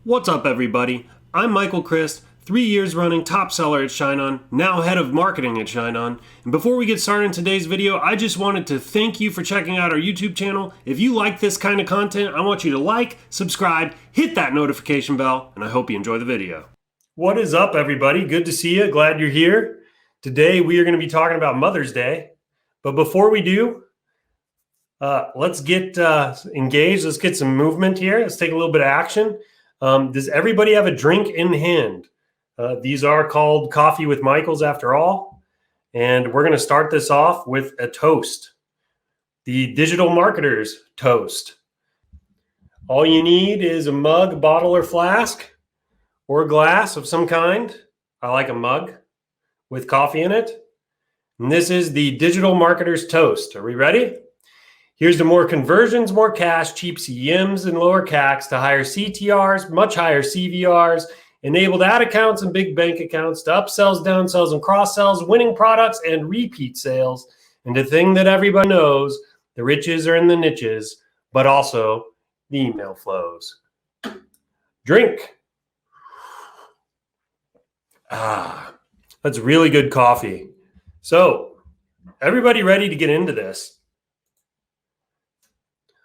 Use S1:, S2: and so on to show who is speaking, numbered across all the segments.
S1: What's up, everybody? I'm Michael Christ, 3 years running top seller at ShineOn, now head of marketing at ShineOn. And before we get started in today's video, I just wanted to thank you for checking out our YouTube channel. If you like this kind of content, I want you to like, subscribe, hit that notification bell, and I hope you enjoy the video. What is up, everybody? Good to see you. Glad you're here. Today, we are going to be talking about Mother's Day. But before we do, let's get engaged. Let's get some movement here. Let's take a little bit of action. Does everybody have a drink in hand? These are called Coffee with Michaels after all. And we're going to start this off with a toast. The Digital Marketer's Toast. All you need is a mug, bottle, or flask, or a glass of some kind. I like a mug with coffee in it. And this is the Digital Marketer's Toast. Are we ready? Here's to more conversions, more cash, cheap CEMs, and lower CACs, to higher CTRs, much higher CVRs, enabled ad accounts and big bank accounts, to upsells, downsells, and cross-sells, winning products, and repeat sales. And the thing that everybody knows, the riches are in the niches, but also the email flows. Drink. That's really good coffee. So, everybody ready to get into this?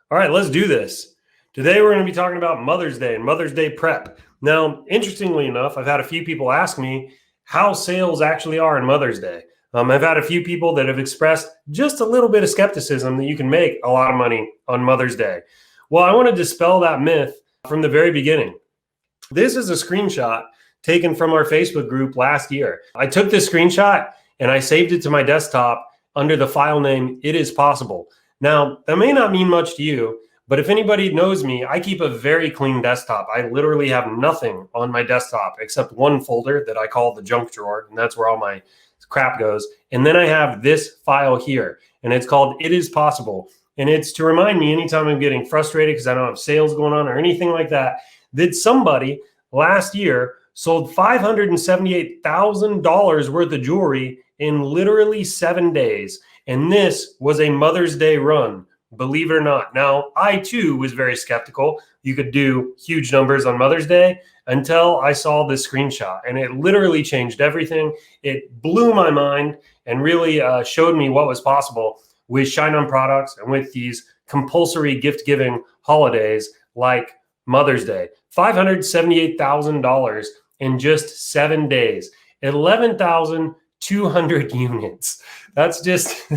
S1: All right, let's do this. Today, we're going to be talking about Mother's Day and Mother's Day prep. Now, interestingly enough, I've had a few people ask me how sales actually are on Mother's Day. I've had a few people that have expressed just a little bit of skepticism that you can make a lot of money on Mother's Day. Well, I want to dispel that myth from the very beginning. This is a screenshot taken from our Facebook group last year. I took this screenshot and I saved it to my desktop under the file name It Is Possible. Now, that may not mean much to you, but if anybody knows me, I keep a very clean desktop. I literally have nothing on my desktop except one folder that I call the junk drawer, and that's where all my crap goes. And then I have this file here, and it's called It Is Possible. And it's to remind me anytime I'm getting frustrated because I don't have sales going on or anything like that, that somebody last year sold $578,000 worth of jewelry in literally 7 days. And this was a Mother's Day run, believe it or not. Now, I too was very skeptical. You could do huge numbers on Mother's Day until I saw this screenshot. And it literally changed everything. It blew my mind and really showed me what was possible with ShineOn products and with these compulsory gift-giving holidays like Mother's Day. $578,000 in just 7 days. 11,200 units. That's just,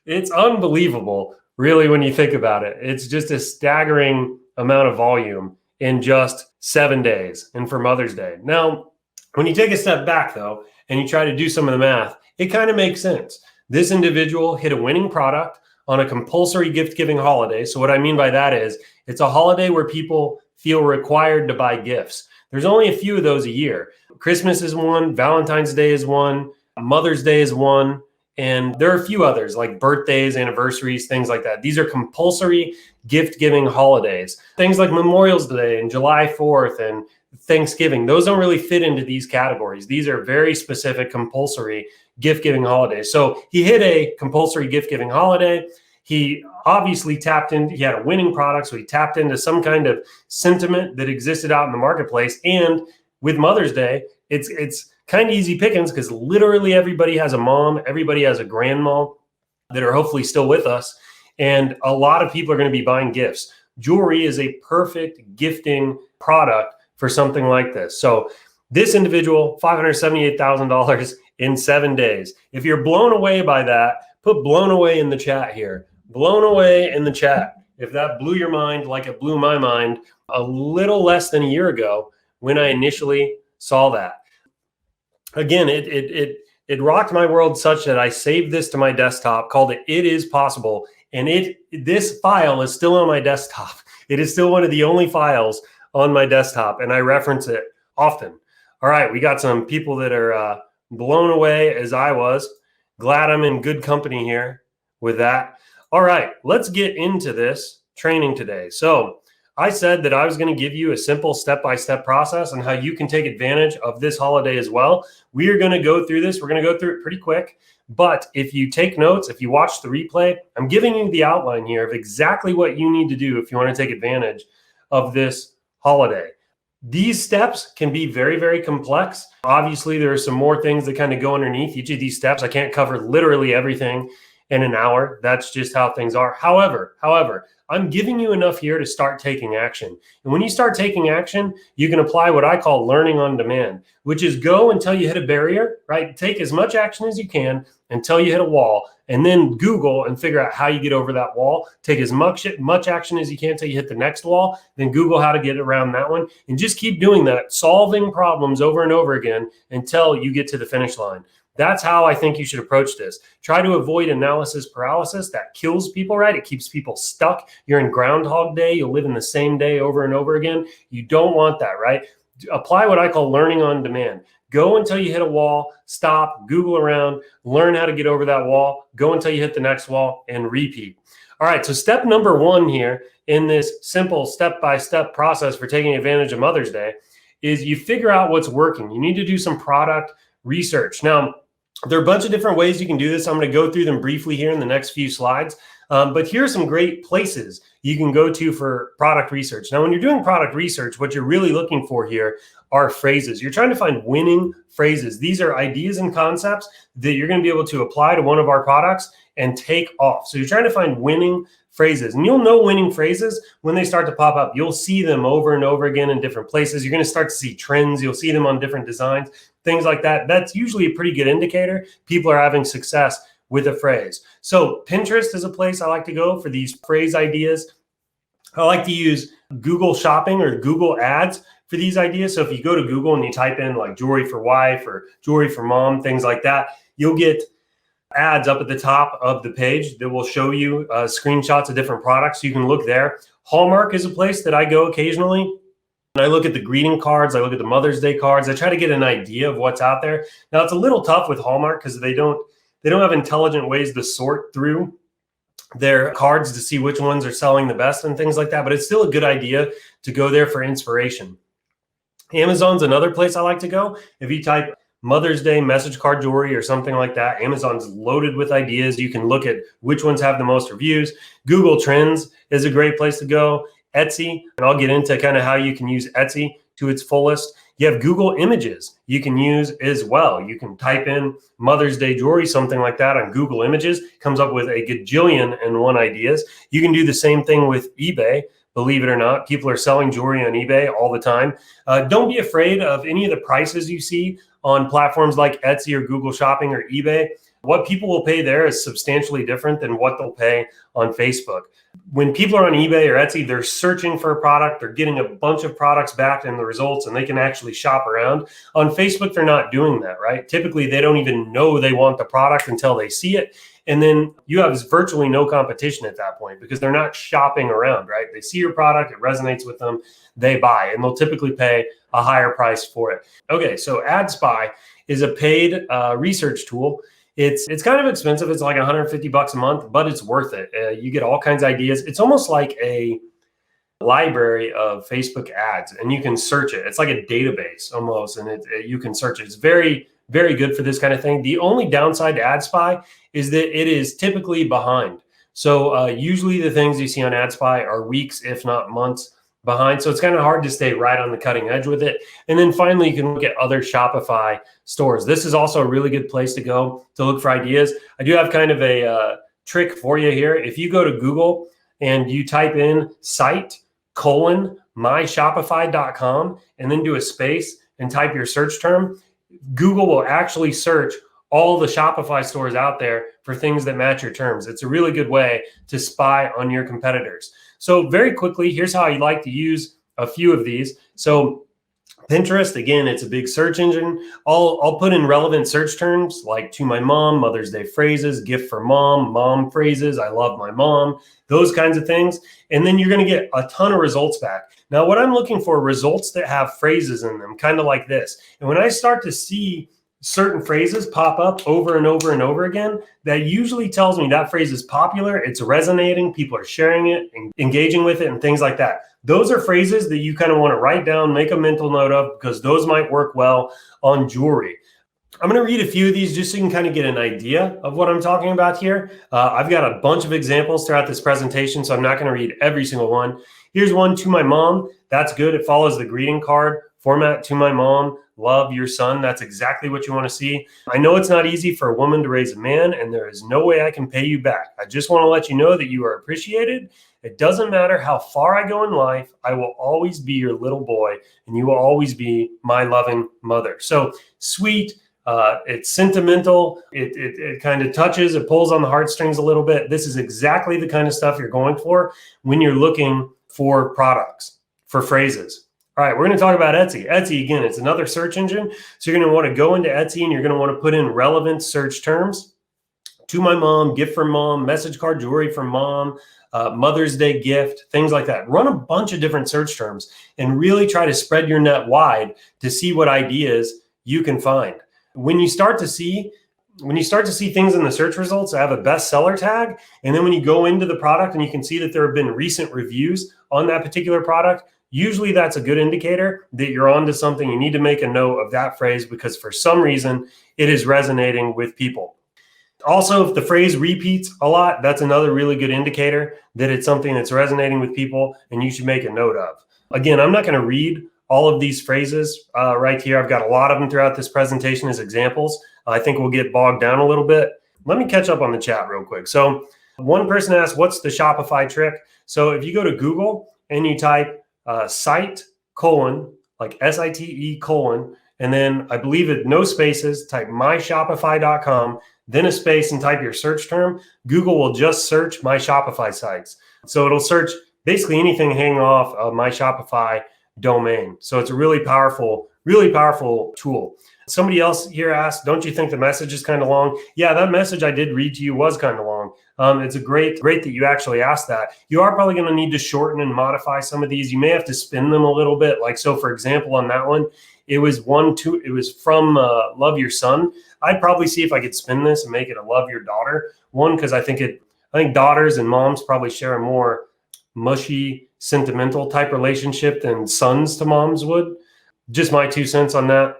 S1: it's unbelievable, really, when you think about it. It's just a staggering amount of volume in just 7 days and for Mother's Day. Now, when you take a step back, though, and you try to do some of the math, it kind of makes sense. This individual hit a winning product on a compulsory gift-giving holiday. So what I mean by that is it's a holiday where people feel required to buy gifts. There's only a few of those a year. Christmas is one, Valentine's Day is one, Mother's Day is one, and there are a few others like birthdays, anniversaries, things like that. These are compulsory gift-giving holidays. Things like Memorial Day and July 4th and Thanksgiving, those don't really fit into these categories. These are very specific compulsory gift-giving holidays. So he hit a compulsory gift-giving holiday. He obviously tapped in, he had a winning product, so he tapped into some kind of sentiment that existed out in the marketplace. And with Mother's Day, it's kind of easy pickings because literally everybody has a mom, everybody has a grandma that are hopefully still with us. And a lot of people are going to be buying gifts. Jewelry is a perfect gifting product for something like this. So this individual, $578,000 in 7 days. If you're blown away by that, put blown away in the chat here. Blown away in the chat. If that blew your mind like it blew my mind a little less than a year ago when I initially saw that. Again, it rocked my world such that I saved this to my desktop, called it It Is Possible. And this file is still on my desktop. It is still one of the only files on my desktop, and I reference it often. All right, we got some people that are blown away as I was. Glad I'm in good company here with that. All right, let's get into this training today. So I said that I was going to give you a simple step-by-step process on how you can take advantage of this holiday as well. We are going to go through this. We're going to go through it pretty quick. But if you take notes, if you watch the replay, I'm giving you the outline here of exactly what you need to do if you want to take advantage of this holiday. These steps can be very, very complex. Obviously, there are some more things that kind of go underneath each of these steps. I can't cover literally everything in an hour. That's just how things are. However, I'm giving you enough here to start taking action. And when you start taking action, you can apply what I call learning on demand, which is go until you hit a barrier, right? Take as much action as you can until you hit a wall, and then Google and figure out how you get over that wall. Take as much action as you can until you hit the next wall, then Google how to get around that one, and just keep doing that, solving problems over and over again until you get to the finish line. That's how I think you should approach this. Try to avoid analysis paralysis. That kills people, right? It keeps people stuck. You're in Groundhog Day. You'll live in the same day over and over again. You don't want that, right? Apply what I call learning on demand. Go until you hit a wall, stop, Google around, learn how to get over that wall, go until you hit the next wall, and repeat. All right, so step number one here in this simple step-by-step process for taking advantage of Mother's Day is you figure out what's working. You need to do some product research. Now, there are a bunch of different ways you can do this. I'm going to go through them briefly here in the next few slides. But here are some great places you can go to for product research. Now, when you're doing product research, what you're really looking for here are phrases. You're trying to find winning phrases. These are ideas and concepts that you're going to be able to apply to one of our products and take off. So you're trying to find winning phrases. And you'll know winning phrases when they start to pop up. You'll see them over and over again in different places. You're going to start to see trends. You'll see them on different designs, things like that. That's usually a pretty good indicator people are having success with a phrase. So Pinterest is a place I like to go for these phrase ideas. I like to use Google Shopping or Google Ads for these ideas. So if you go to Google and you type in like jewelry for wife or jewelry for mom, things like that, you'll get ads up at the top of the page that will show you screenshots of different products. You can look there. Hallmark is a place that I go occasionally. And I look at the greeting cards. I look at the Mother's Day cards. I try to get an idea of what's out there. Now, it's a little tough with Hallmark because they don't have intelligent ways to sort through their cards to see which ones are selling the best and things like that. But it's still a good idea to go there for inspiration. Amazon's another place I like to go. If you type Mother's Day message card jewelry or something like that, Amazon's loaded with ideas. You can look at which ones have the most reviews. Google Trends is a great place to go. Etsy, and I'll get into kind of how you can use Etsy to its fullest. You have Google Images you can use as well. You can type in Mother's Day jewelry, something like that on Google Images, comes up with a gajillion and one ideas. You can do the same thing with eBay. Believe it or not, people are selling jewelry on eBay all the time. Don't be afraid of any of the prices you see on platforms like Etsy or Google Shopping or eBay. What people will pay there is substantially different than what they'll pay on Facebook. When people are on eBay or Etsy, they're searching for a product, they're getting a bunch of products back in the results, and they can actually shop around. On Facebook, they're not doing that, right? Typically, they don't even know they want the product until they see it. And then you have virtually no competition at that point because they're not shopping around, right? They see your product, it resonates with them, they buy, and they'll typically pay a higher price for it. Okay, so AdSpy is a paid research tool. It's kind of expensive. It's like $150 a month, but it's worth it. You get all kinds of ideas. It's almost like a library of Facebook ads, and you can search it. It's like a database almost, and you can search it. It's very, very good for this kind of thing. The only downside to AdSpy is that it is typically behind. So usually the things you see on AdSpy are weeks, if not months behind. So it's kind of hard to stay right on the cutting edge with it. And then finally, you can look at other Shopify stores. This is also a really good place to go to look for ideas. I do have kind of a trick for you here. If you go to Google and you type in site:/myshopify.com and then do a space and type your search term, Google will actually search all the Shopify stores out there for things that match your terms. It's a really good way to spy on your competitors. So very quickly, here's how I like to use a few of these. So Pinterest, again, it's a big search engine. I'll put in relevant search terms like to my mom, Mother's Day phrases, gift for mom, mom phrases, I love my mom, those kinds of things. And then you're going to get a ton of results back. Now, what I'm looking for, results that have phrases in them, kind of like this. And when I start to see certain phrases pop up over and over and over again, that usually tells me that phrase is popular, it's resonating, people are sharing it and engaging with it and things like that. Those are phrases that you kind of want to write down, make a mental note of, because those might work well on jewelry. I'm going to read a few of these just so you can kind of get an idea of what I'm talking about here. I've got a bunch of examples throughout this presentation, so I'm not going to read every single one. Here's one, to my mom. That's good. It follows the greeting card format. To my mom, love your son. That's exactly what you want to see. I know it's not easy for a woman to raise a man, and there is no way I can pay you back. I just want to let you know that you are appreciated. It doesn't matter how far I go in life. I will always be your little boy, and you will always be my loving mother. So sweet. It's sentimental. It kind of touches, it pulls on the heartstrings a little bit. This is exactly the kind of stuff you're going for when you're looking for products, for phrases. All right, we're going to talk about Etsy. Etsy, again, it's another search engine. So you're going to want to go into Etsy and you're going to want to put in relevant search terms. To my mom, gift from mom, message card jewelry from mom, Mother's Day gift, things like that. Run a bunch of different search terms and really try to spread your net wide to see what ideas you can find. When you start to see things in the search results that have a bestseller tag, and then when you go into the product and you can see that there have been recent reviews on that particular product, usually that's a good indicator that you're onto something. You need to make a note of that phrase because for some reason it is resonating with people. Also, if the phrase repeats a lot, that's another really good indicator that it's something that's resonating with people and you should make a note of. Again, I'm not going to read all of these phrases right here. I've got a lot of them throughout this presentation as examples. I think we'll get bogged down a little bit. Let me catch up on the chat real quick. So one person asked, what's the Shopify trick? So if you go to Google and you type site : like SITE : and then I believe it no spaces, type myshopify.com, then a space and type your search term, Google will just search my Shopify sites. So it'll search basically anything hanging off of my Shopify domain. So it's a really powerful tool. Somebody else here asked, don't you think the message is kind of long? Yeah, that message I did read to you was kind of long. It's a great that you actually asked that. You are probably going to need to shorten and modify some of these. You may have to spin them a little bit. Like, so for example, on that one, it was from love your son. I'd probably see if I could spin this and make it a love your daughter one, because I think daughters and moms probably share a more mushy, sentimental type relationship than sons to moms would. Just my 2 cents on that.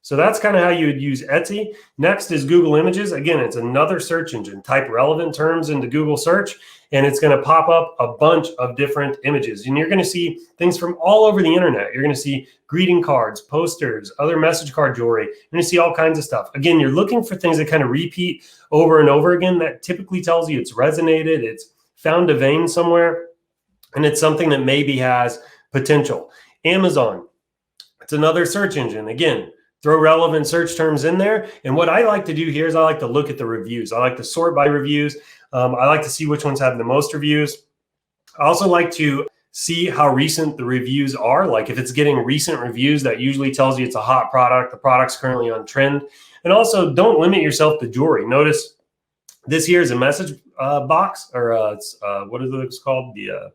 S1: So that's kind of how you would use Etsy. Next is Google Images. Again, it's another search engine. Type relevant terms into Google search, and it's going to pop up a bunch of different images. And you're going to see things from all over the internet. You're going to see greeting cards, posters, other message card jewelry. You're going to see all kinds of stuff. Again, you're looking for things that kind of repeat over and over again. That typically tells you it's resonated, it's found a vein somewhere, and it's something that maybe has potential. Amazon, it's another search engine. Again, throw relevant search terms in there. And what I like to do here is I like to look at the reviews. I like to sort by reviews. I like to see which ones have the most reviews. I also like to see how recent the reviews are. Like if it's getting recent reviews, that usually tells you it's a hot product. The product's currently on trend. And also don't limit yourself to jewelry. Notice this here is a message box, or what is it called? The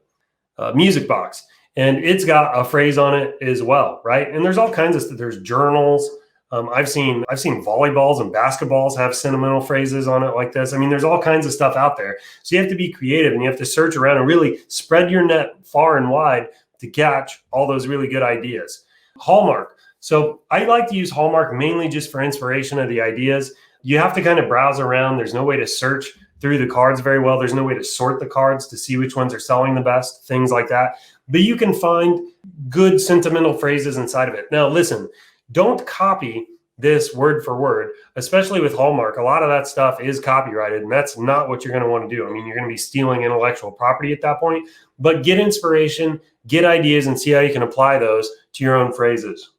S1: music box. And it's got a phrase on it as well, right? And there's all kinds of stuff. There's journals. I've seen volleyballs and basketballs have sentimental phrases on it like this. I mean, there's all kinds of stuff out there. So you have to be creative and you have to search around and really spread your net far and wide to catch all those really good ideas. Hallmark. So I like to use Hallmark mainly just for inspiration of the ideas. You have to kind of browse around. There's no way to search through the cards very well. There's no way to sort the cards to see which ones are selling the best, things like that. But you can find good sentimental phrases inside of it. Now, listen, don't copy this word for word, especially with Hallmark. A lot of that stuff is copyrighted, and that's not what you're going to want to do. I mean, you're going to be stealing intellectual property at that point, but get inspiration, get ideas, and see how you can apply those to your own phrases.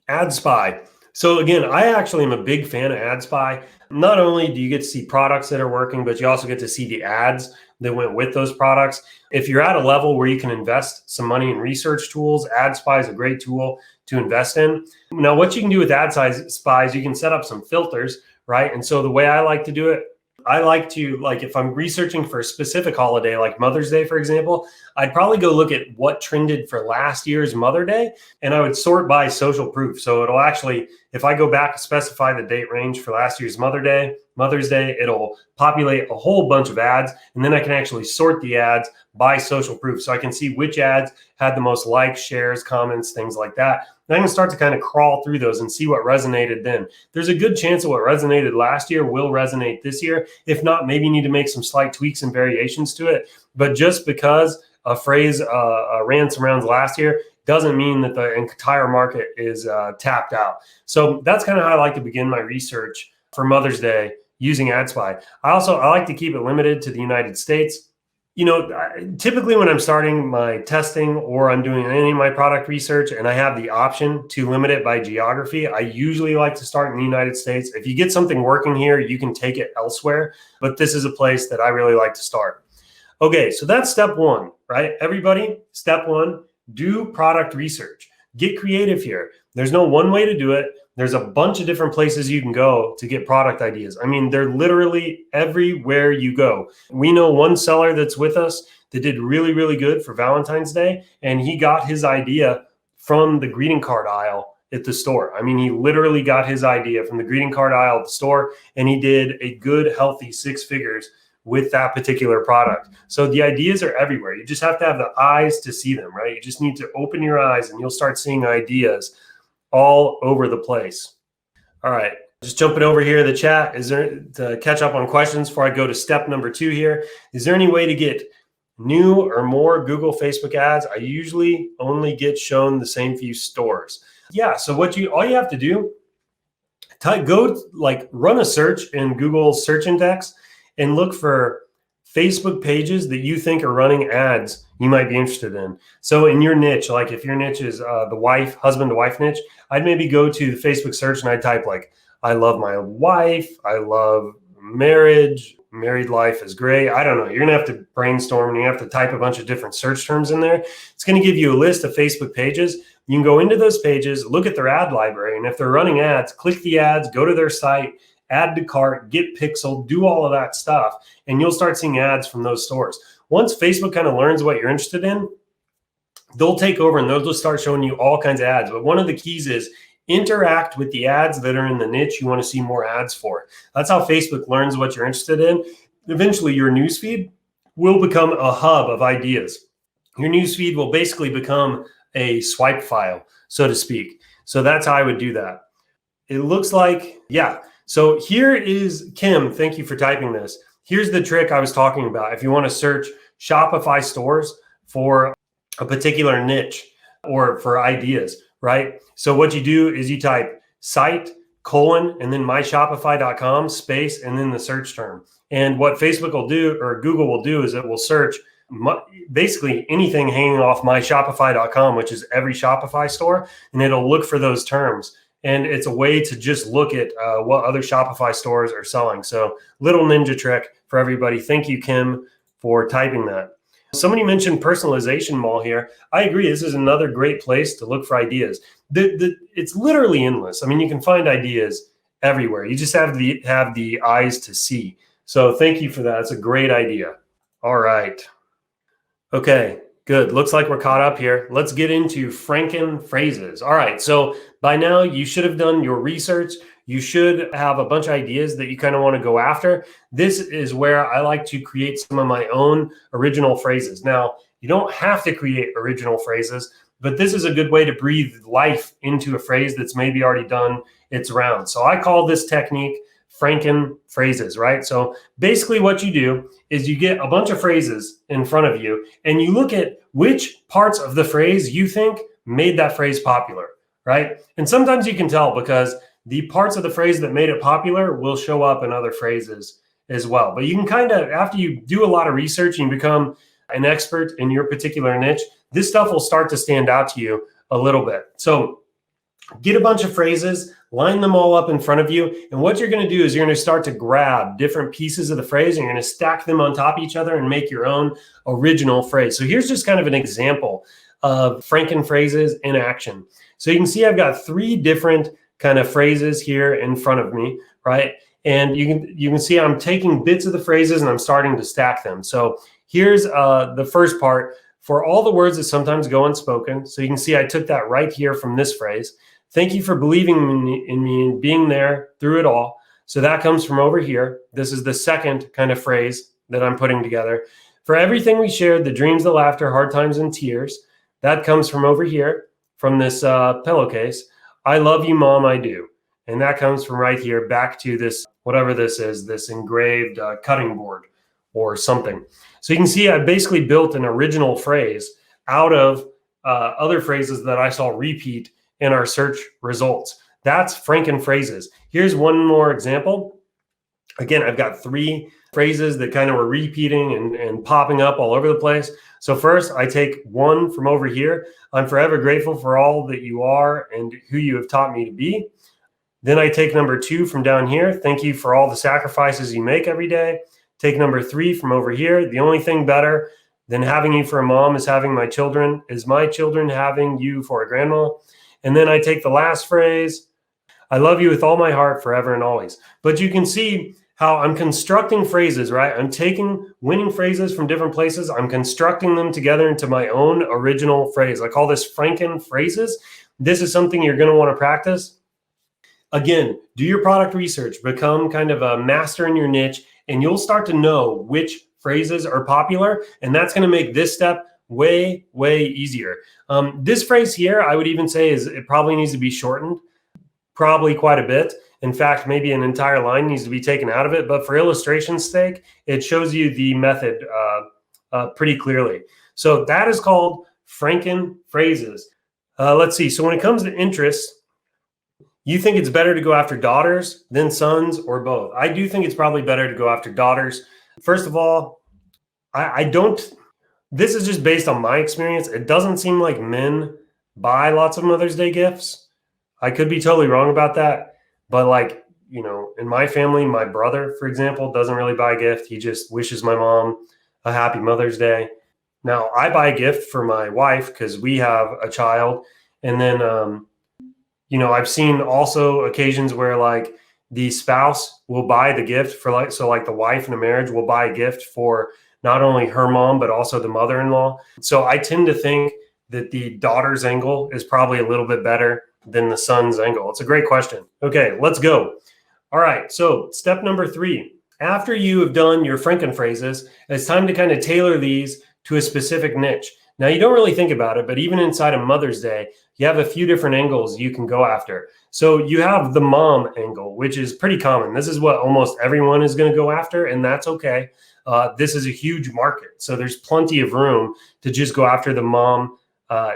S1: Ad Spy. So again, I actually am a big fan of Ad Spy. Not only do you get to see products that are working, but you also get to see the ads that went with those products. If you're at a level where you can invest some money in research tools, Ad Spy is a great tool to invest in. Now, what you can do with Ad Spy is you can set up some filters, right? And so the way I like to do it, I like to, like if I'm researching for a specific holiday, like Mother's Day, for example, I'd probably go look at what trended for last year's Mother Day, and I would sort by social proof. So it'll actually, if I go back and specify the date range for last year's Mother Day, Mother's Day, it'll populate a whole bunch of ads. And then I can actually sort the ads by social proof. So I can see which ads had the most likes, shares, comments, things like that. And I can start to kind of crawl through those and see what resonated then. There's a good chance that what resonated last year will resonate this year. If not, maybe you need to make some slight tweaks and variations to it. But just because a phrase ran some rounds last year doesn't mean that the entire market is tapped out. So that's kind of how I like to begin my research for Mother's Day using AdSpy. I like to keep it limited to the United States. Typically when I'm starting my testing or I'm doing any of my product research and I have the option to limit it by geography, I usually like to start in the United States. If you get something working here, you can take it elsewhere, but this is a place that I really like to start. Okay, so that's step one, right? Everybody, step one, do product research. Get creative here. There's no one way to do it. There's a bunch of different places you can go to get product ideas. I mean, they're literally everywhere you go. We know one seller that's with us that did really, really good for Valentine's Day, and he got his idea from the greeting card aisle at the store. I mean, he literally got his idea from the greeting card aisle at the store, and he did a good, healthy 6 figures with that particular product. So the ideas are everywhere. You just have to have the eyes to see them, right? You just need to open your eyes and you'll start seeing ideas all over the place. All right, just jumping over here to the chat. Is there, to catch up on questions before I go to step number 2 here, is there any way to get new or more Google, Facebook ads? I usually only get shown the same few stores. Yeah, so all you have to do, run a search in Google search index and look for Facebook pages that you think are running ads you might be interested in. So in your niche, like if your niche is the husband to wife niche, I'd maybe go to the Facebook search and I'd type like, I love my wife, I love marriage, married life is great. I don't know. You're going to have to brainstorm and you have to type a bunch of different search terms in there. It's going to give you a list of Facebook pages. You can go into those pages, look at their ad library, and if they're running ads, click the ads, go to their site, add to cart, get pixel, do all of that stuff, and you'll start seeing ads from those stores. Once Facebook kind of learns what you're interested in, they'll take over and they'll just start showing you all kinds of ads. But one of the keys is interact with the ads that are in the niche you want to see more ads for. That's how Facebook learns what you're interested in. Eventually, your newsfeed will become a hub of ideas. Your newsfeed will basically become a swipe file, so to speak. So that's how I would do that. It looks like, yeah. So here is Kim. Thank you for typing this. Here's the trick I was talking about. If you want to search Shopify stores for a particular niche or for ideas, right? So what you do is you type site : and then myshopify.com space and then the search term. And what Facebook will do or Google will do is it will search basically anything hanging off myshopify.com, which is every Shopify store, and it'll look for those terms. And it's a way to just look at what other Shopify stores are selling. So little ninja trick for everybody. Thank you, Kim, for typing that. Somebody mentioned Personalization Mall here. I agree. This is another great place to look for ideas. It's literally endless. I mean, you can find ideas everywhere. You just have the eyes to see. So thank you for that. It's a great idea. All right. Okay. Good. Looks like we're caught up here. Let's get into Frankenphrases. All right. So by now you should have done your research. You should have a bunch of ideas that you kind of want to go after. This is where I like to create some of my own original phrases. Now, you don't have to create original phrases, but this is a good way to breathe life into a phrase that's maybe already done its round. So I call this technique Frankenphrases, right? So basically what you do is you get a bunch of phrases in front of you and you look at which parts of the phrase you think made that phrase popular, right? And sometimes you can tell because the parts of the phrase that made it popular will show up in other phrases as well. But you can kind of, after you do a lot of research and you become an expert in your particular niche, this stuff will start to stand out to you a little bit. So get a bunch of phrases, line them all up in front of you. And what you're going to do is you're going to start to grab different pieces of the phrase and you're going to stack them on top of each other and make your own original phrase. So here's just kind of an example of Frankenphrases in action. So you can see I've got 3 different kind of phrases here in front of me, right? And you can see I'm taking bits of the phrases and I'm starting to stack them. So here's the first part. For all the words that sometimes go unspoken. So you can see I took that right here from this phrase. Thank you for believing in me and being there through it all. So that comes from over here. This is the second kind of phrase that I'm putting together. For everything we shared, the dreams, the laughter, hard times, and tears, that comes from over here, from this pillowcase. I love you, Mom, I do. And that comes from right here back to this, whatever this is, this engraved cutting board or something. So you can see I basically built an original phrase out of other phrases that I saw repeat in our search results. That's Frankenphrases. Here's one more example. Again, I've got 3 phrases that kind of were repeating and popping up all over the place. So first, I take one from over here. I'm forever grateful for all that you are and who you have taught me to be. Then I take number 2 from down here. Thank you for all the sacrifices you make every day. Take number 3 from over here. The only thing better than having you for a mom is having my children, is my children having you for a grandma. And then I take the last phrase. I love you with all my heart, forever and always. But you can see how I'm constructing phrases, right? I'm taking winning phrases from different places. I'm constructing them together into my own original phrase. I call this Frankenphrases. This is something you're going to want to practice. Again, do your product research, become kind of a master in your niche, and you'll start to know which phrases are popular. And that's going to make this step way, way easier. This phrase here, I would even say it probably needs to be shortened, probably quite a bit. In fact, maybe an entire line needs to be taken out of it. But for illustration's sake, it shows you the method pretty clearly. So that is called Frankenphrases. Let's see. So when it comes to interests, you think it's better to go after daughters than sons or both? I do think it's probably better to go after daughters. First of all, I don't, this is just based on my experience. It doesn't seem like men buy lots of Mother's Day gifts. I could be totally wrong about that. But like, you know, in my family, my brother, for example, doesn't really buy a gift. He just wishes my mom a happy Mother's Day. Now, I buy a gift for my wife because we have a child. And then, you know, I've seen also occasions where like the spouse will buy the gift for like, so like the wife in a marriage will buy a gift for not only her mom, but also the mother-in-law. So I tend to think that the daughter's angle is probably a little bit better than the son's angle. It's a great question. Okay, let's go. All right, so step number 3. After you have done your Frankenphrases, it's time to kind of tailor these to a specific niche. Now, you don't really think about it, but even inside of Mother's Day, you have a few different angles you can go after. So you have the mom angle, which is pretty common. This is what almost everyone is going to go after, and that's okay. This is a huge market, so there's plenty of room to just go after the mom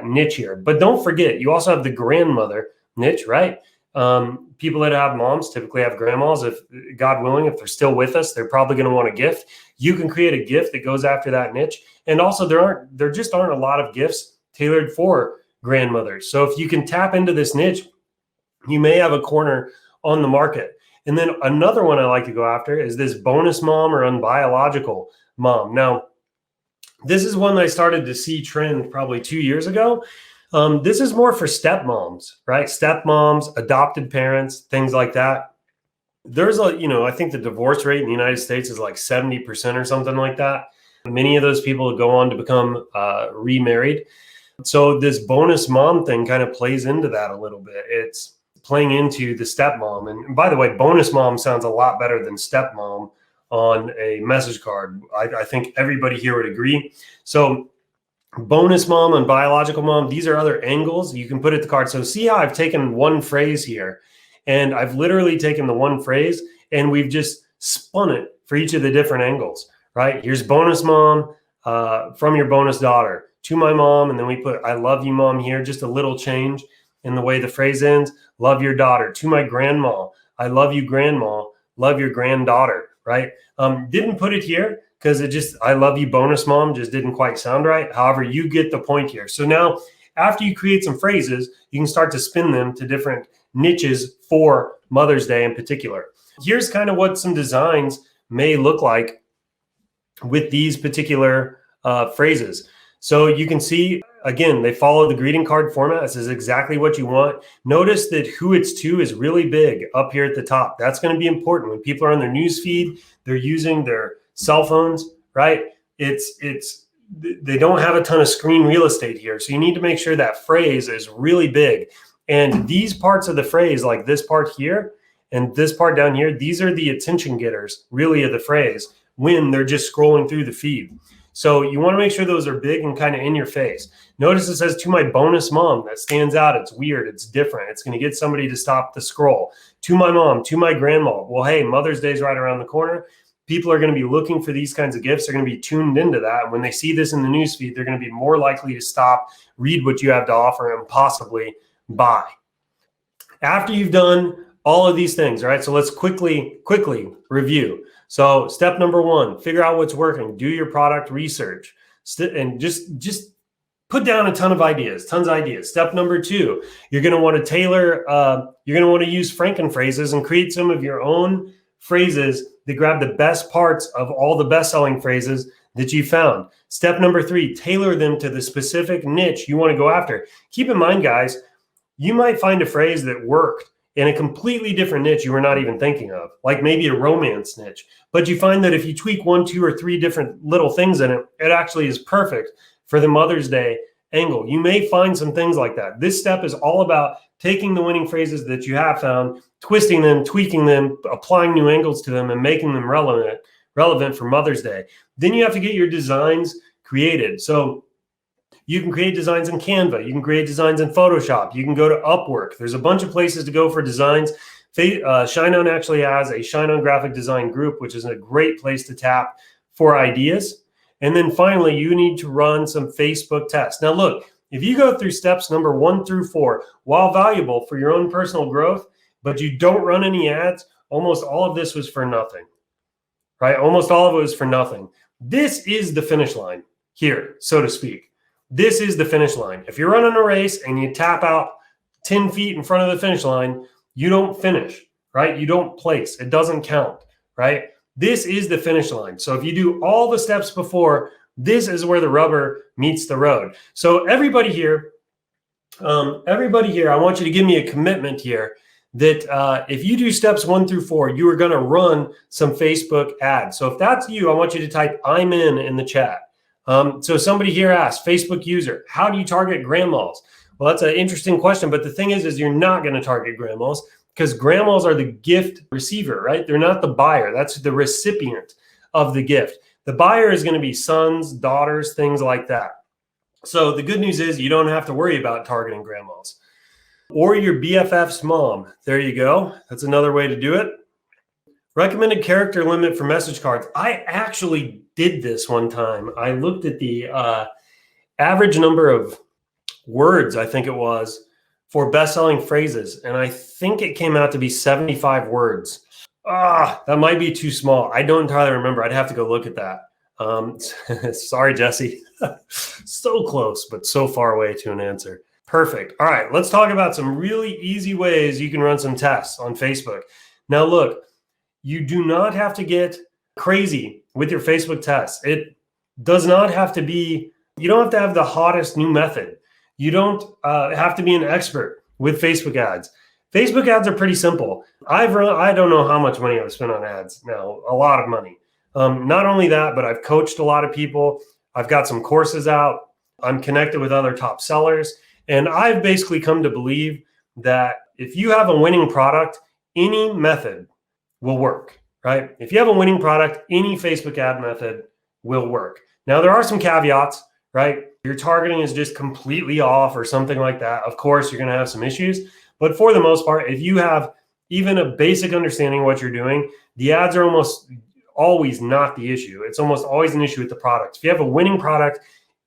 S1: niche here. But don't forget, you also have the grandmother niche, right? People that have moms typically have grandmas. If God willing, if they're still with us, they're probably going to want a gift. You can create a gift that goes after that niche. And also there just aren't a lot of gifts tailored for grandmothers. So if you can tap into this niche, you may have a corner on the market. And then another one I like to go after is this bonus mom or unbiological mom. Now, this is one that I started to see trend probably 2 years ago. This is more for stepmoms, right? Stepmoms, adopted parents, things like that. There's I think the divorce rate in the United States is like 70% or something like that. Many of those people go on to become remarried. So this bonus mom thing kind of plays into that a little bit. It's playing into the stepmom. And by the way, bonus mom sounds a lot better than stepmom on a message card. I think everybody here would agree. So bonus mom and biological mom, these are other angles you can put at the card. So see how I've taken one phrase here, and I've literally taken the one phrase and we've just spun it for each of the different angles, right? Here's bonus mom from your bonus daughter to my mom. And then we put, I love you, mom here, just a little change in the way the phrase ends. Love your daughter to my grandma. I love you, grandma. Love your granddaughter, right? Didn't put it here because it just, I love you, bonus mom, just didn't quite sound right. However, you get the point here. So now after you create some phrases, you can start to spin them to different niches for Mother's Day in particular. Here's kind of what some designs may look like with these particular phrases. So you can see, again, they follow the greeting card format. This is exactly what you want. Notice that who it's to is really big up here at the top. That's going to be important. When people are on their news feed, they're using their cell phones, right? They don't have a ton of screen real estate here. So you need to make sure that phrase is really big. And these parts of the phrase, like this part here And this part down here, these are the attention getters, really, of the phrase when they're just scrolling through the feed. So you want to make sure those are big and kind of in your face. Notice it says, to my bonus mom. That stands out. It's weird. It's different. It's going to get somebody to stop the scroll. To my mom, to my grandma. Well, hey, Mother's Day is right around the corner. People are going to be looking for these kinds of gifts. They're going to be tuned into that. And when they see this in the newsfeed, they're going to be more likely to stop, read what you have to offer, and possibly buy. After you've done all of these things, all right? So let's quickly review. So step number 1, figure out what's working. Do your product research and just put down tons of ideas. Step number 2, you're going to want to tailor, you're going to want to use Frankenphrases and create some of your own phrases that grab the best parts of all the best-selling phrases that you found. Step number 3, tailor them to the specific niche you want to go after. Keep in mind, guys, you might find a phrase that worked in a completely different niche you were not even thinking of, like maybe a romance niche. But you find that if you tweak 1, 2, or 3 different little things in it, it actually is perfect for the Mother's Day angle. You may find some things like that. This step is all about taking the winning phrases that you have found, twisting them, tweaking them, applying new angles to them, and making them relevant for Mother's Day. Then you have to get your designs created. So you can create designs in Canva. You can create designs in Photoshop. You can go to Upwork. There's a bunch of places to go for designs. ShineOn actually has a ShineOn graphic design group, which is a great place to tap for ideas. And then finally, you need to run some Facebook tests. Now, look, if you go through steps number 1 through 4, while valuable for your own personal growth, but you don't run any ads, almost all of this was for nothing, right? Almost all of it was for nothing. This is the finish line here, so to speak. This is the finish line. If you're running a race and you tap out 10 feet in front of the finish line, you don't finish, right? You don't place. It doesn't count, right? This is the finish line. So if you do all the steps before, this is where the rubber meets the road. So everybody here, I want you to give me a commitment here that if you do steps 1 through 4, you are going to run some Facebook ads. So if that's you, I want you to type "I'm in" the chat. So somebody here asked, Facebook user, how do you target grandmas? Well, that's an interesting question. But the thing is you're not going to target grandmas because grandmas are the gift receiver, right? They're not the buyer. That's the recipient of the gift. The buyer is going to be sons, daughters, things like that. So the good news is you don't have to worry about targeting grandmas or your BFF's mom. There you go. That's another way to do it. Recommended character limit for message cards. I actually did this one time. I looked at the average number of words, I think it was, for best-selling phrases. And I think it came out to be 75 words. That might be too small. I don't entirely remember. I'd have to go look at that. Sorry, Jesse. So close, but so far away to an answer. Perfect. All right, let's talk about some really easy ways you can run some tests on Facebook. Now, look, you do not have to get crazy with your Facebook tests. It does not have to be, you don't have to have the hottest new method. You don't have to be an expert with Facebook ads. Facebook ads are pretty simple. I don't know how much money I've spent on ads now, a lot of money. Not only that, but I've coached a lot of people. I've got some courses out. I'm connected with other top sellers. And I've basically come to believe that if you have a winning product, any method will work, right? If you have a winning product, any Facebook ad method will work. Now, there are some caveats, right? Your targeting is just completely off or something like that. Of course, you're going to have some issues. But for the most part, if you have even a basic understanding of what you're doing, the ads are almost always not the issue. It's almost always an issue with the product. If you have a winning product,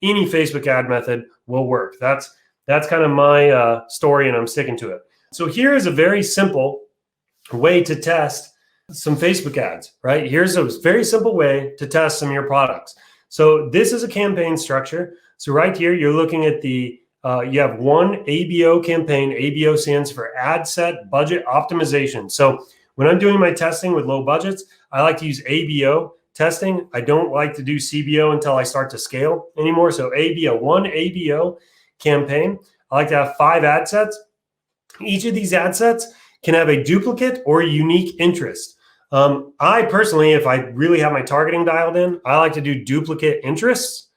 S1: any Facebook ad method will work. That's kind of my story, and I'm sticking to it. So here is a very simple way to test some Facebook ads, right? Here's a very simple way to test some of your products. So this is a campaign structure. So right here, you're looking at the, you have one ABO campaign. ABO stands for Ad Set Budget Optimization. So when I'm doing my testing with low budgets, I like to use ABO testing. I don't like to do CBO until I start to scale anymore. So ABO, one ABO campaign. I like to have 5 ad sets. Each of these ad sets can have a duplicate or a unique interest. I personally, if I really have my targeting dialed in, I like to do duplicate interests.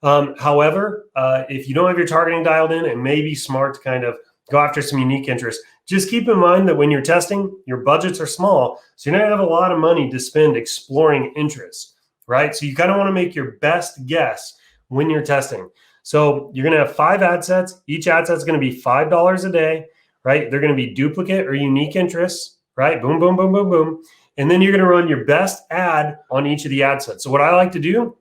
S1: However, if you don't have your targeting dialed in, it may be smart to kind of go after some unique interests. Just keep in mind that when you're testing, your budgets are small, so you're not gonna have a lot of money to spend exploring interests, right? So you kind of want to make your best guess when you're testing. So you're gonna have 5 ad sets. Each ad set's gonna be $5 a day, right? They're gonna be duplicate or unique interests, right? Boom, boom, boom, boom, boom. And then you're gonna run your best ad on each of the ad sets. So what I like to do,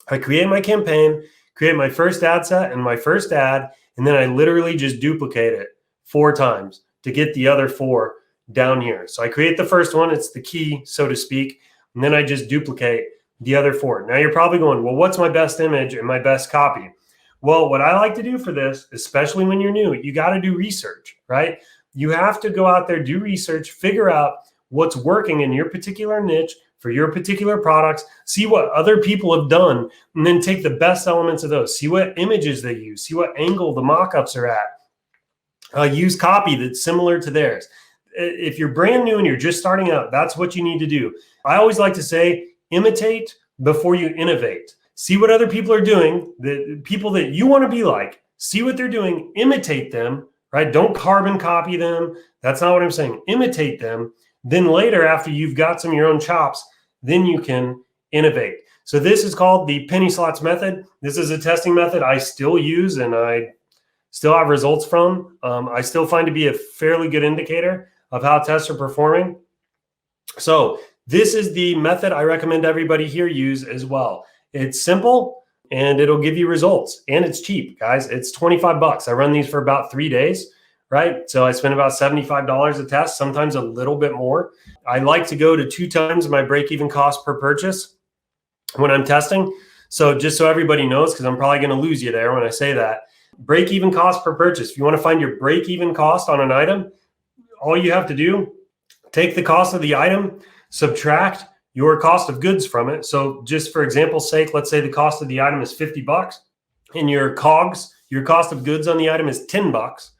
S1: I create my campaign, create my first ad set and my first ad, and then I literally just duplicate it 4 times to get the other 4 down here. So I create the first one, it's the key, so to speak, and then I just duplicate the other 4. Now you're probably going, well, what's my best image and my best copy? Well, what I like to do for this, especially when you're new, you got to do research, right? You have to go out there, do research, figure out what's working in your particular niche for your particular products, see what other people have done, and then take the best elements of those. See what images they use, see what angle the mock-ups are at. Use copy that's similar to theirs. If you're brand new and you're just starting out, that's what you need to do. I always like to say, imitate before you innovate. See what other people are doing, the people that you want to be like, see what they're doing, imitate them, right? Don't carbon copy them. That's not what I'm saying. Imitate them. Then later, after you've got some of your own chops, then you can innovate. So this is called the penny slots method. This is a testing method I still use and I still have results from. I still find to be a fairly good indicator of how tests are performing. So this is the method I recommend everybody here use as well. It's simple and it'll give you results and it's cheap, guys. It's 25 bucks. I run these for about 3 days, right? So I spend about $75 a test, sometimes a little bit more. I like to go to 2 times my break-even cost per purchase when I'm testing. So just so everybody knows, because I'm probably going to lose you there when I say that, break-even cost per purchase. If you want to find your break-even cost on an item, all you have to do, take the cost of the item, subtract your cost of goods from it. So just for example's sake, let's say the cost of the item is 50 bucks and your COGS, your cost of goods on the item is 10 bucks,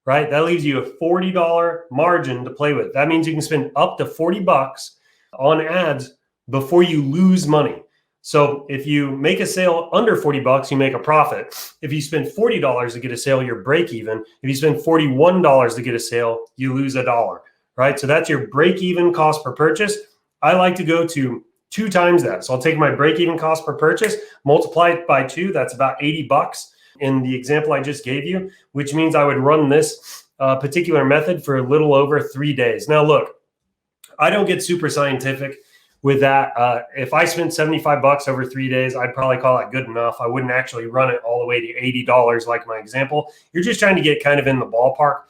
S1: right? That leaves you a $40 margin to play with. That means you can spend up to 40 bucks on ads before you lose money. So if you make a sale under 40 bucks, you make a profit. If you spend $40 to get a sale, you're break even. If you spend $41 to get a sale, you lose $1, right? So that's your break even cost per purchase. I like to go to 2 times that. So I'll take my break-even cost per purchase, multiply it by 2. That's about 80 bucks in the example I just gave you, which means I would run this particular method for a little over 3 days. Now, look, I don't get super scientific with that. If I spent 75 bucks over 3 days, I'd probably call that good enough. I wouldn't actually run it all the way to $80 like my example. You're just trying to get kind of in the ballpark.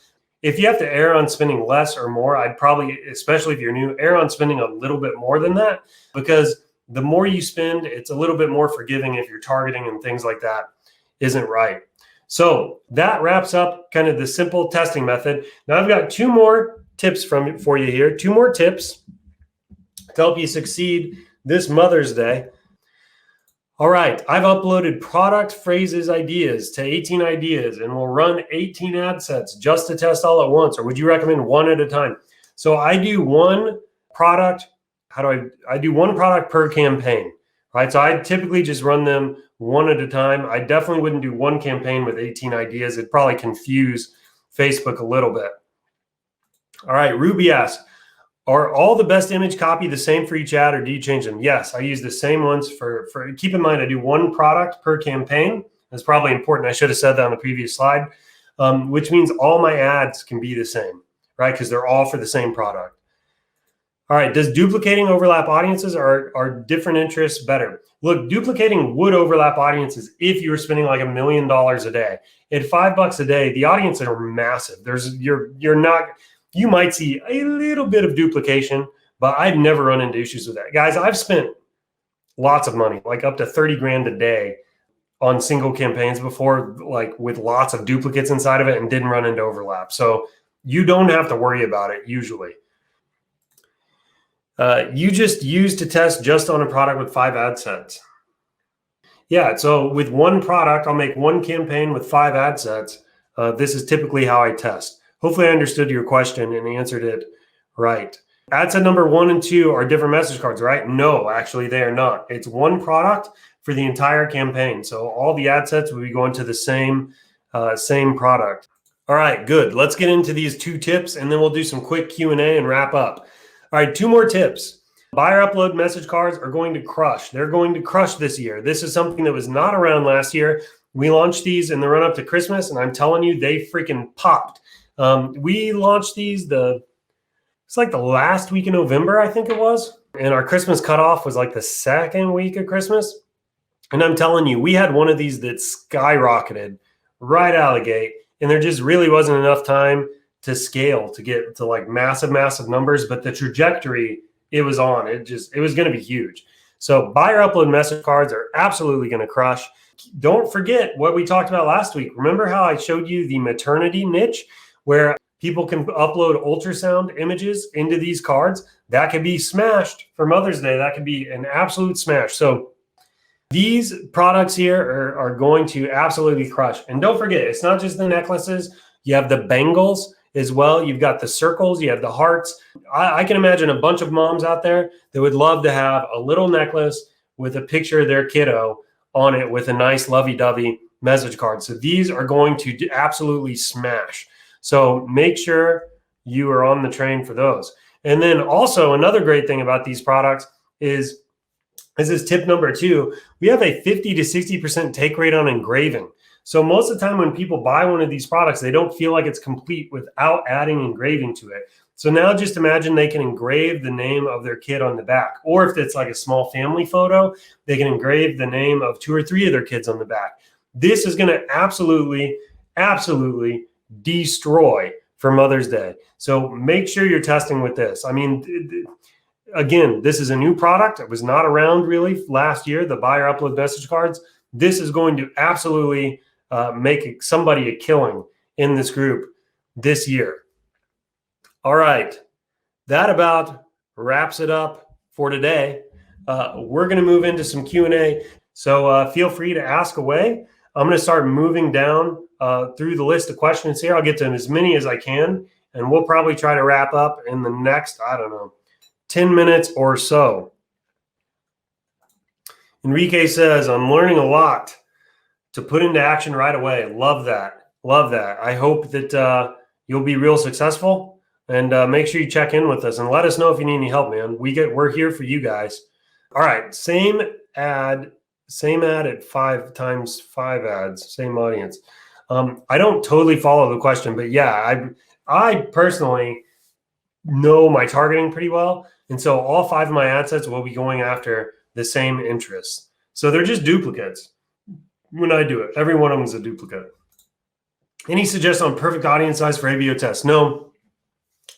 S1: If you have to err on spending less or more, I'd probably, especially if you're new, err on spending a little bit more than that, because the more you spend, it's a little bit more forgiving if your targeting and things like that isn't right. So that wraps up kind of the simple testing method. Now I've got 2 more tips for you here, 2 more tips to help you succeed this Mother's Day. All right, I've uploaded product phrases ideas to 18 ideas, and we'll run 18 ad sets just to test all at once, or would you recommend one at a time? So I do one product. I do one product per campaign, right? So I typically just run them one at a time. I definitely wouldn't do one campaign with 18 ideas. It'd probably confuse Facebook a little bit. All right, Ruby asks, are all the best image copy the same for each ad, or do you change them? Yes, I use the same ones for keep in mind, I do one product per campaign. That's probably important. I should have said that on the previous slide, which means all my ads can be the same, right? Because they're all for the same product. All right, does duplicating overlap audiences, or are different interests better? Look, duplicating would overlap audiences if you were spending like $1 million a day. At $5 a day, the audiences are massive. You might see a little bit of duplication, but I've never run into issues with that. Guys, I've spent lots of money, like up to 30 grand a day on single campaigns before, like with lots of duplicates inside of it, and didn't run into overlap. So you don't have to worry about it usually. You just use to test just on a product with 5 ad sets. Yeah, so with one product, I'll make one campaign with 5 ad sets. This is typically how I test. Hopefully I understood your question and answered it right. Ad set number 1 and 2 are different message cards, right? No, actually they are not. It's one product for the entire campaign. So all the ad sets will be going to the same product. All right, good. Let's get into these 2 tips and then we'll do some quick Q&A and wrap up. All right, 2 more tips. Buyer upload message cards are going to crush. They're going to crush this year. This is something that was not around last year. We launched these in the run up to Christmas, and I'm telling you, they freaking popped. We launched these it's like the last week in November, I think it was. And our Christmas cutoff was like the second week of Christmas. And I'm telling you, we had one of these that skyrocketed right out of the gate. And there just really wasn't enough time to scale to get to like massive numbers. But the trajectory it was on, it was going to be huge. So buyer upload message cards are absolutely going to crush. Don't forget what we talked about last week. Remember how I showed you the maternity niche where people can upload ultrasound images into these cards? That could be smashed for Mother's Day. That could be an absolute smash. So these products here are going to absolutely crush. And don't forget, it's not just the necklaces. You have the bangles as well. You've got the circles. You have the hearts. I can imagine a bunch of moms out there that would love to have a little necklace with a picture of their kiddo on it with a nice lovey-dovey message card. So these are going to absolutely smash. So make sure you are on the train for those. And then also another great thing about these products is, this is tip number 2, we have a 50 to 60% take rate on engraving. So most of the time when people buy one of these products, they don't feel like it's complete without adding engraving to it. So now just imagine they can engrave the name of their kid on the back. Or if it's like a small family photo, they can engrave the name of 2 or 3 of their kids on the back. This is going to absolutely destroy for Mother's Day. So make sure you're testing with this. I mean, again, this is a new product. It was not around really last year, the buyer upload message cards. This is going to absolutely make somebody a killing in this group this year. All right, that about wraps it up for today. We're going to move into some Q&A. So feel free to ask away. I'm going to start moving down through the list of questions here. I'll get to as many as I can, and we'll probably try to wrap up in the next, 10 minutes or so. Enrique says, I'm learning a lot to put into action right away. Love that. Love that. I hope that you'll be real successful, and make sure you check in with us and let us know if you need any help, man. We're here for you guys. All right. Same ad at 5 times 5 ads, same audience. I don't totally follow the question, but yeah, I personally know my targeting pretty well. And so all 5 of my ad sets will be going after the same interests. So they're just duplicates when I do it. Every one of them is a duplicate. Any suggestion on perfect audience size for ABO tests? No,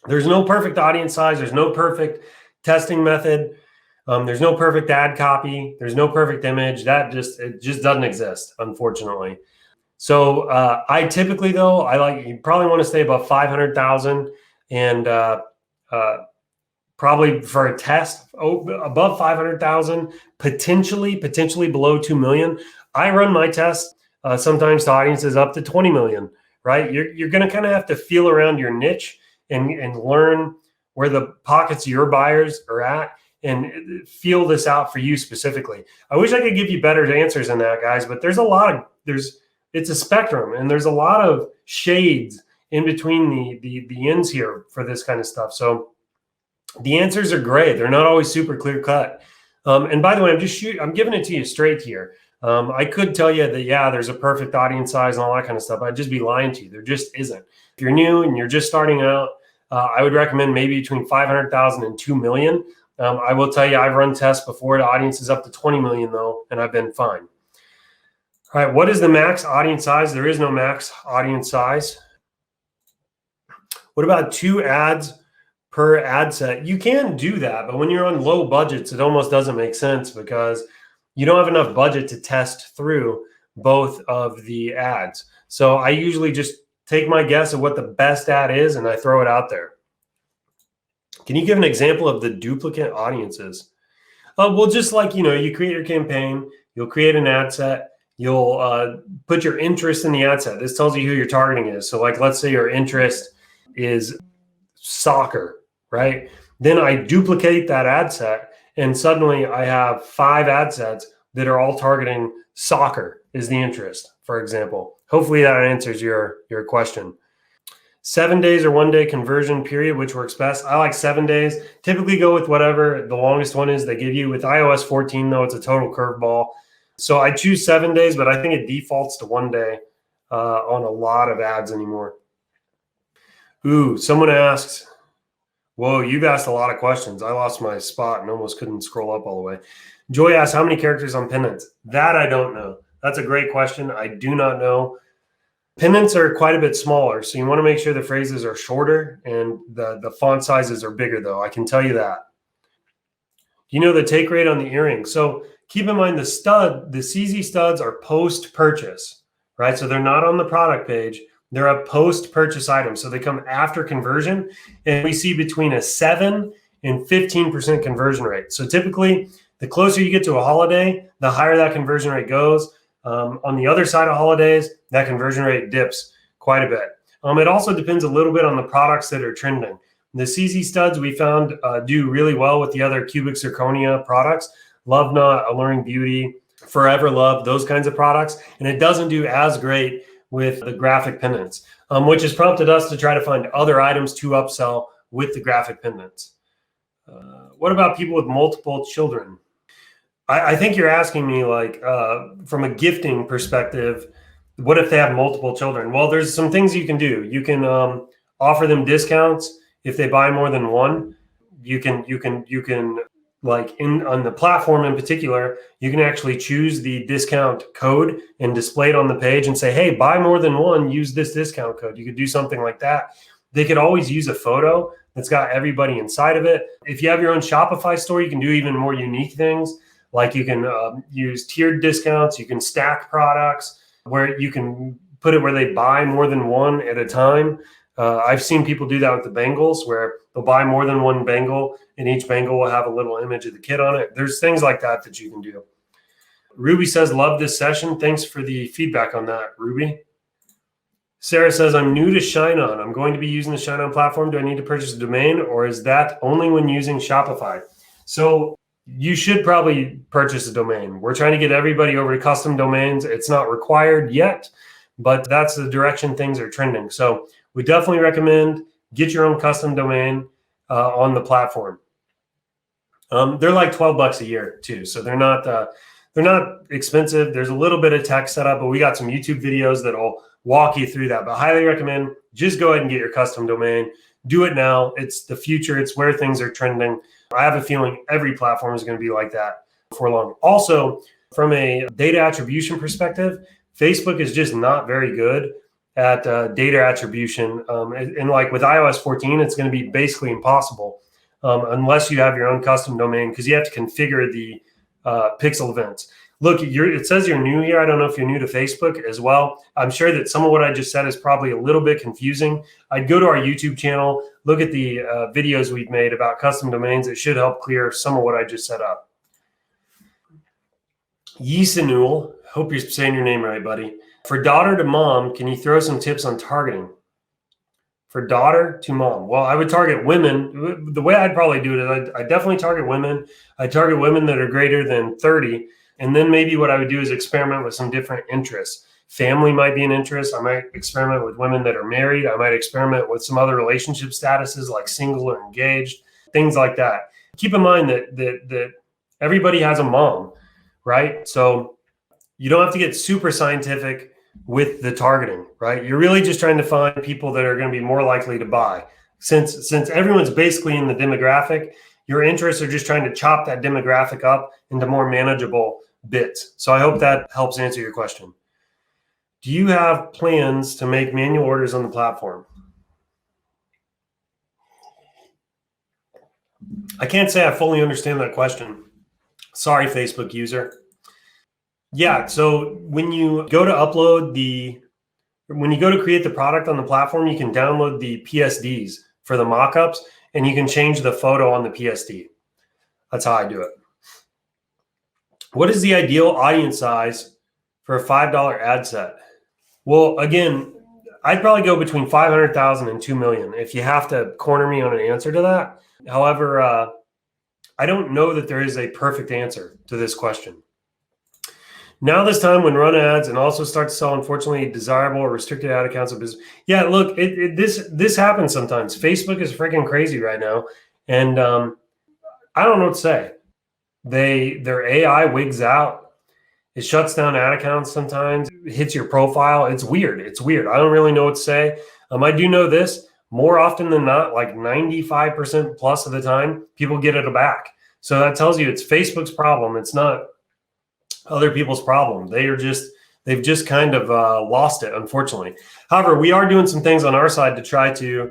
S1: there's no perfect audience size. There's no perfect testing method. There's no perfect ad copy. There's no perfect image. It just doesn't exist, unfortunately. So I typically, though, you probably want to stay above 500,000 and probably for a test above 500,000, potentially below 2 million. I run my tests sometimes to audiences up to 20 million, right? You're going to kind of have to feel around your niche and learn where the pockets of your buyers are at and feel this out for you specifically. I wish I could give you better answers than that, guys, but it's a spectrum and there's a lot of shades in between the ends here for this kind of stuff. So the answers are gray. They're not always super clear cut. And by the way, I'm giving it to you straight here. I could tell you that, yeah, there's a perfect audience size and all that kind of stuff. I'd just be lying to you. There just isn't. If you're new and you're just starting out, I would recommend maybe between 500,000 and 2 million. I will tell you, I've run tests before the audience is up to 20 million though, and I've been fine. All right, what is the max audience size? There is no max audience size. What about 2 ads per ad set? You can do that, but when you're on low budgets, it almost doesn't make sense because you don't have enough budget to test through both of the ads. So I usually just take my guess at what the best ad is and I throw it out there. Can you give an example of the duplicate audiences? Well, just like, you create your campaign, you'll create an ad set, you'll put your interest in the ad set. This tells you who your targeting is. So like, let's say your interest is soccer, right? Then I duplicate that ad set and suddenly I have 5 ad sets that are all targeting soccer is the interest, for example. Hopefully that answers your question. 7 days or 1 day conversion period, which works best. I like 7 days. Typically go with whatever the longest one is they give you. With iOS 14, though, it's a total curveball. So I choose 7 days, but I think it defaults to 1 day on a lot of ads anymore. Ooh, someone asks, whoa, you've asked a lot of questions. I lost my spot and almost couldn't scroll up all the way. Joy asks, how many characters on pendants? That I don't know. That's a great question. I do not know. Pendants are quite a bit smaller, so you want to make sure the phrases are shorter and the font sizes are bigger, though. I can tell you that. You know the take rate on the earring. So keep in mind the CZ studs are post-purchase, right? So they're not on the product page. They're a post-purchase item. So they come after conversion, and we see between a 7 and 15% conversion rate. So typically, the closer you get to a holiday, the higher that conversion rate goes. On the other side of holidays, that conversion rate dips quite a bit. It also depends a little bit on the products that are trending. The CZ studs we found do really well with the other cubic zirconia products, Love Knot, Alluring Beauty, Forever Love, those kinds of products. And it doesn't do as great with the graphic pendants, which has prompted us to try to find other items to upsell with the graphic pendants. What about people with multiple children? I think you're asking me, like, from a gifting perspective, what if they have multiple children? Well, there's some things you can do. You can offer them discounts if they buy more than one. You can like on the platform in particular, you can actually choose the discount code and display it on the page and say, hey, buy more than one, use this discount code. You could do something like that. They could always use a photo that's got everybody inside of it. If you have your own Shopify store, you can do even more unique things. Like you can use tiered discounts. You can stack products where you can put it where they buy more than one at a time. I've seen people do that with the bangles, where they'll buy more than one bangle, and each bangle will have a little image of the kid on it. There's things like that that you can do. Ruby says, love this session. Thanks for the feedback on that, Ruby. Sarah says, I'm new to ShineOn. I'm going to be using the ShineOn platform. Do I need to purchase a domain, or is that only when using Shopify? So you should probably purchase a domain. We're trying to get everybody over to custom domains. It's not required yet, but that's the direction things are trending. So we definitely recommend get your own custom domain on the platform. They're like $12 a year too, so they're not expensive. There's a little bit of tech setup, but we got some YouTube videos that'll walk you through that. But highly recommend just go ahead and get your custom domain. Do it now. It's the future. It's where things are trending. I have a feeling every platform is going to be like that before long. Also, from a data attribution perspective, Facebook is just not very good at data attribution. And like with iOS 14, it's going to be basically impossible unless you have your own custom domain, because you have to configure the pixel events. Look, it says you're new here. I don't know if you're new to Facebook as well. I'm sure that some of what I just said is probably a little bit confusing. I'd go to our YouTube channel, look at the videos we've made about custom domains. It should help clear some of what I just set up. Yisanul, hope you're saying your name right, buddy. For daughter to mom, can you throw some tips on targeting? For daughter to mom. Well, I would target women. The way I'd probably do it is I definitely target women. I target women that are greater than 30. And then maybe what I would do is experiment with some different interests. Family might be an interest. I might experiment with women that are married. I might experiment with some other relationship statuses like single or engaged, things like that. Keep in mind that everybody has a mom, right? So you don't have to get super scientific with the targeting, right? You're really just trying to find people that are going to be more likely to buy. Since everyone's basically in the demographic, your interests are just trying to chop that demographic up into more manageable bits. So I hope that helps answer your question. Do you have plans to make manual orders on the platform? I can't say I fully understand that question. Sorry, Facebook user. Yeah, so when you go to create the product on the platform, you can download the PSDs for the mockups, and you can change the photo on the PSD. That's how I do it. What is the ideal audience size for a $5 ad set? Well, again, I'd probably go between 500,000 and 2 million if you have to corner me on an answer to that. However, I don't know that there is a perfect answer to this question. Now this time when run ads and also start to sell, unfortunately, desirable or restricted ad accounts of business. Yeah, look, this happens sometimes. Facebook is freaking crazy right now. And I don't know what to say. Their AI wigs out. It shuts down ad accounts sometimes. It hits your profile. It's weird. I don't really know what to say. I do know this. More often than not, like 95% plus of the time, people get it back. So that tells you it's Facebook's problem. It's not other people's problem. They've just kind of lost it, unfortunately. However, we are doing some things on our side to try to,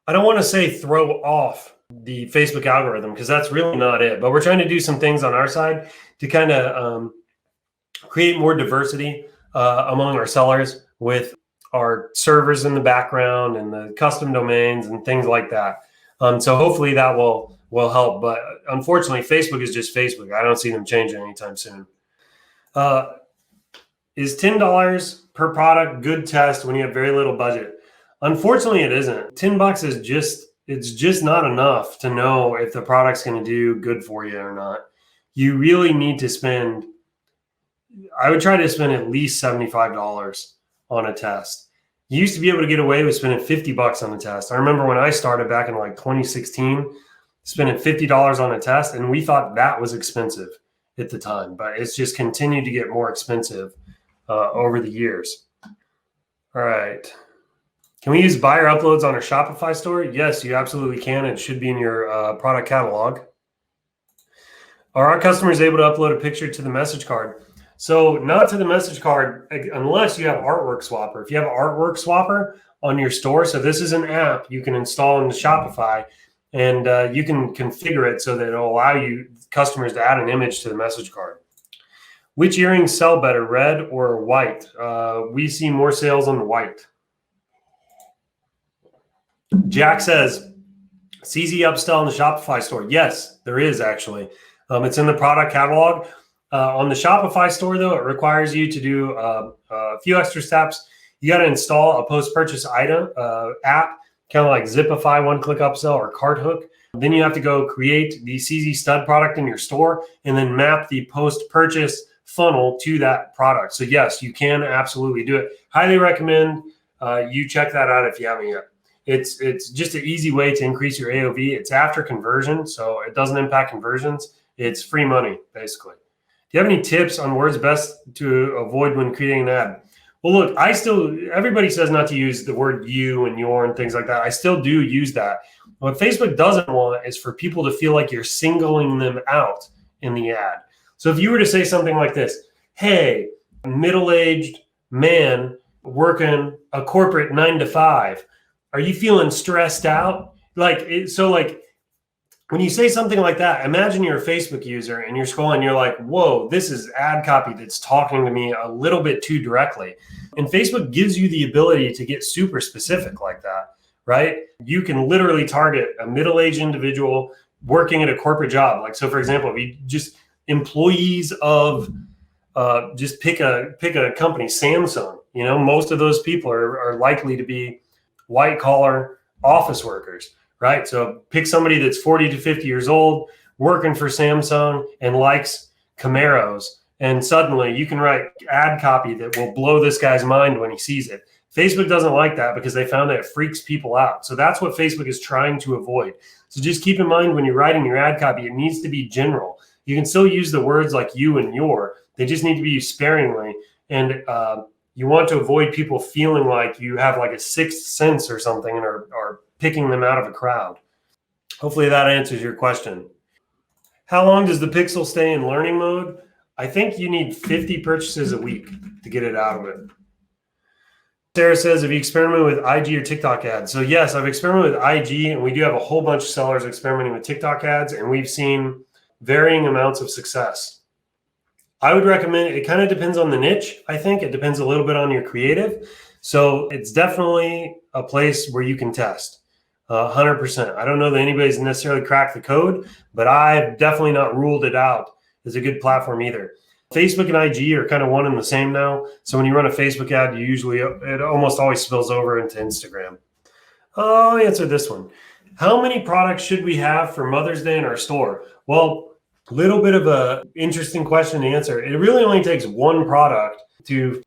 S1: I don't want to say throw off the Facebook algorithm, because that's really not it. But we're trying to do some things on our side to kind of create more diversity among our sellers with our servers in the background and the custom domains and things like that. So hopefully that will help. But unfortunately, Facebook is just Facebook. I don't see them changing anytime soon. Is $10 per product good test when you have very little budget? Unfortunately, it isn't. $10 is it's just not enough to know if the product's going to do good for you or not. You really need to spend, I would try to spend at least $75 on a test. You used to be able to get away with spending $50 on a test. I remember when I started back in like 2016, spending $50 on a test, and we thought that was expensive at the time, but it's just continued to get more expensive over the years. All right. Can we use buyer uploads on our Shopify store? Yes, you absolutely can. It should be in your product catalog. Are our customers able to upload a picture to the message card? So not to the message card unless you have Artwork Swapper. If you have Artwork Swapper on your store, so this is an app you can install into Shopify, and you can configure it so that it'll allow you customers to add an image to the message card. Which earrings sell better, red or white? We see more sales on the white. Jack says, CZ upsell in the Shopify store. Yes, there is actually. It's in the product catalog. On the Shopify store, though, it requires you to do a few extra steps. You got to install a post-purchase item app, kind of like Zipify, one-click upsell, or Cart Hook. Then you have to go create the CZ stud product in your store and then map the post-purchase funnel to that product. So yes, you can absolutely do it. Highly recommend you check that out if you haven't yet. It's just an easy way to increase your AOV. It's after conversion, so it doesn't impact conversions. It's free money, basically. Do you have any tips on words best to avoid when creating an ad? Well, look, everybody says not to use the word you and your and things like that. I still do use that. What Facebook doesn't want is for people to feel like you're singling them out in the ad. So if you were to say something like this, hey, middle-aged man working a corporate 9 to 5, are you feeling stressed out? When you say something like that, imagine you're a Facebook user and you're scrolling, you're like, whoa, this is ad copy that's talking to me a little bit too directly. And Facebook gives you the ability to get super specific like that, right? You can literally target a middle-aged individual working at a corporate job. Like, so for example, if you just employees of, just pick a company, Samsung, most of those people are likely to be white collar office workers. Right. So pick somebody that's 40 to 50 years old, working for Samsung and likes Camaros. And suddenly you can write ad copy that will blow this guy's mind when he sees it. Facebook doesn't like that because they found that it freaks people out. So that's what Facebook is trying to avoid. So just keep in mind when you're writing your ad copy, it needs to be general. You can still use the words like you and your. They just need to be used sparingly. And you want to avoid people feeling like you have like a sixth sense or something and are picking them out of a crowd. Hopefully that answers your question. How long does the pixel stay in learning mode? I think you need 50 purchases a week to get it out of it. Sarah says, have you experimented with IG or TikTok ads? So yes, I've experimented with IG, and we do have a whole bunch of sellers experimenting with TikTok ads, and we've seen varying amounts of success. I would recommend, it kind of depends on the niche. I think it depends a little bit on your creative. So it's definitely a place where you can test. 100%. I don't know that anybody's necessarily cracked the code, but I've definitely not ruled it out as a good platform either. Facebook and IG are kind of one and the same now. So when you run a Facebook ad, it almost always spills over into Instagram. I'll answer this one. How many products should we have for Mother's Day in our store? Well, Little bit of a interesting question to answer. It really only takes one product to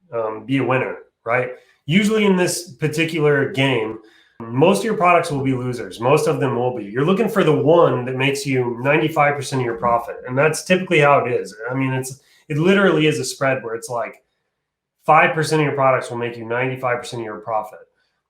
S1: be a winner, right? Usually in this particular game, most of your products will be losers. Most of them will be. You're looking for the one that makes you 95% of your profit. And that's typically how it is. I mean, it literally is a spread where it's like 5% of your products will make you 95% of your profit.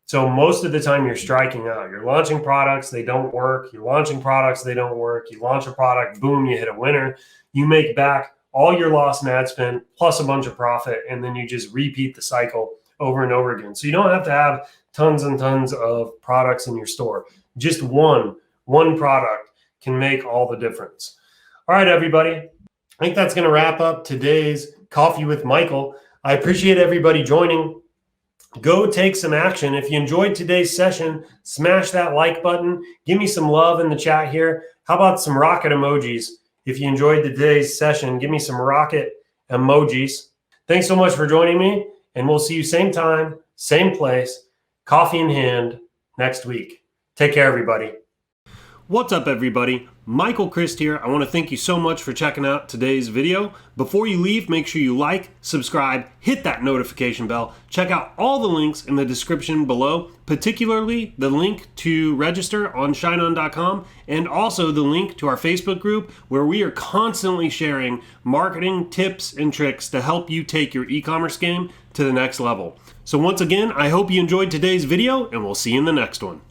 S1: So most of the time you're striking out. You're launching products, they don't work. You're launching products, they don't work. You launch a product, boom, you hit a winner. You make back all your loss in ad spend plus a bunch of profit, and then you just repeat the cycle over and over again. So you don't have to have tons and tons of products in your store. Just one product can make all the difference. All right, everybody. I think that's going to wrap up today's Coffee with Michael. I appreciate everybody joining. Go take some action. If you enjoyed today's session, smash that like button. Give me some love in the chat here. How about some rocket emojis? If you enjoyed today's session, give me some rocket emojis. Thanks so much for joining me, and we'll see you same time, same place, coffee in hand next week. Take care, everybody. What's up, everybody? Michael Christ here. I want to thank you so much for checking out today's video. Before you leave, make sure you like, subscribe, hit that notification bell. Check out all the links in the description below, particularly the link to register on ShineOn.com and also the link to our Facebook group where we are constantly sharing marketing tips and tricks to help you take your e-commerce game to the next level. So once again, I hope you enjoyed today's video, and we'll see you in the next one.